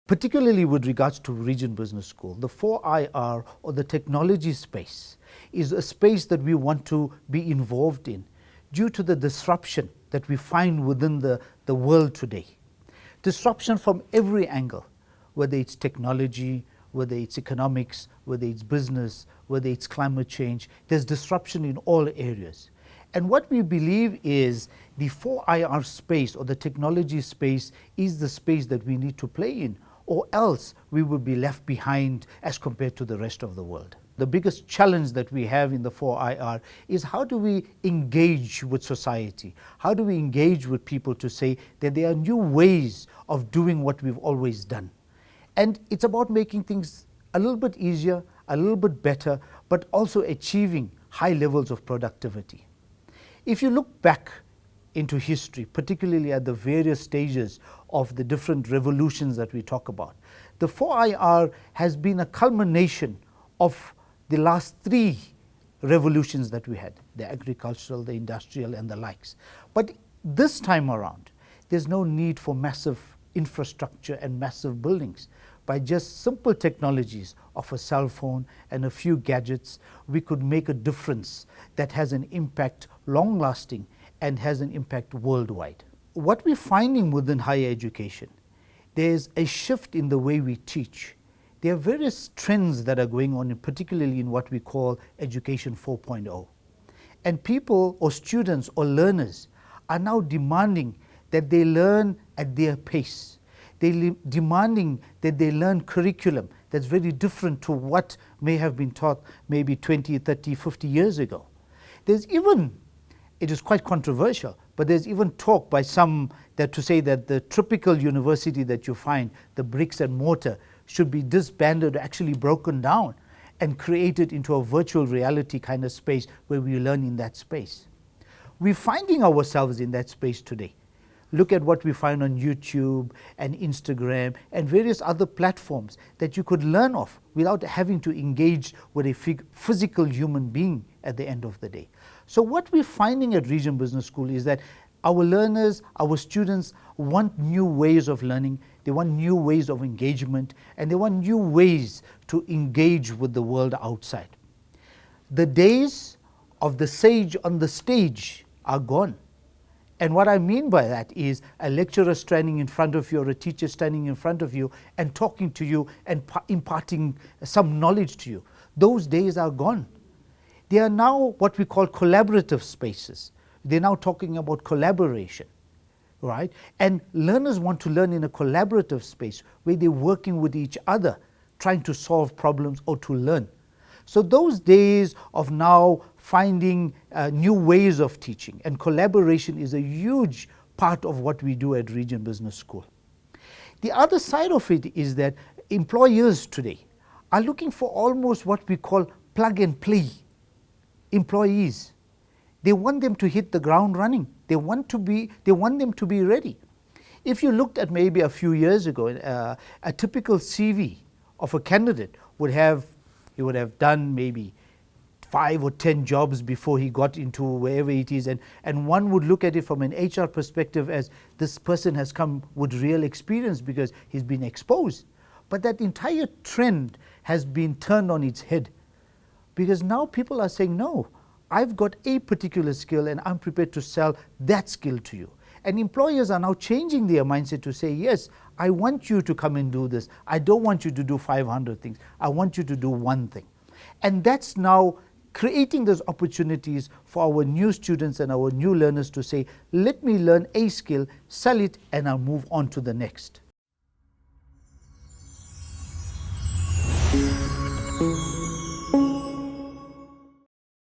Particularly with regards to REGENT Business School, the 4IR or the technology space is a space that we want to be involved in due to the disruption that we find within the world today. Disruption from every angle, whether it's technology, whether it's economics, whether it's business, whether it's climate change. There's disruption in all areas. And what we believe is the 4IR space or the technology space is the space that we need to play in, or else we will be left behind as compared to the rest of the world. The biggest challenge that we have in the 4IR is how do we engage with society? How do we engage with people to say that there are new ways of doing what we've always done? And it's about making things a little bit easier, a little bit better, but also achieving high levels of productivity. If you look back into history, particularly at the various stages of the different revolutions that we talk about, the 4IR has been a culmination of the last three revolutions that we had, the agricultural, the industrial, and the likes. But this time around, there's no need for massive infrastructure and massive buildings. By just simple technologies of a cell phone and a few gadgets, we could make a difference that has an impact long-lasting and has an impact worldwide. What we're finding within higher education, there's a shift in the way we teach. There are various trends that are going on, particularly in what we call Education 4.0. And people or students or learners are now demanding that they learn at their pace. They're demanding that they learn curriculum that's very different to what may have been taught maybe 20, 30, 50 years ago. There's even, it is quite controversial, but there's even talk by some that to say that the typical university that you find, the bricks and mortar, should be disbanded or actually broken down and created into a virtual reality kind of space where we learn in that space. We're finding ourselves in that space today. Look at what we find on YouTube and Instagram and various other platforms that you could learn of without having to engage with a physical human being at the end of the day. So what we're finding at REGENT Business School is that our learners, our students want new ways of learning, they want new ways of engagement, and they want new ways to engage with the world outside. The days of the sage on the stage are gone. And what I mean by that is a lecturer standing in front of you or a teacher standing in front of you and talking to you and imparting some knowledge to you. Those days are gone. They are now what we call collaborative spaces. They're now talking about collaboration, right? And learners want to learn in a collaborative space where they're working with each other, trying to solve problems or to learn. So those days of now finding new ways of teaching and collaboration is a huge part of what we do at REGENT Business School. The other side of it is that employers today are looking for almost what we call plug and play employees. They want them to hit the ground running. They want them to be ready. If you looked at maybe a few years ago, a typical CV of a candidate he would have done maybe 5 or 10 jobs before he got into wherever it is, and one would look at it from an HR perspective as this person has come with real experience because he's been exposed. But that entire trend has been turned on its head, because now people are saying, no, I've got a particular skill and I'm prepared to sell that skill to you. And employers are now changing their mindset to say, yes, I want you to come and do this. I don't want you to do 500 things. I want you to do one thing. And that's now creating those opportunities for our new students and our new learners to say, let me learn a skill, sell it, and I'll move on to the next.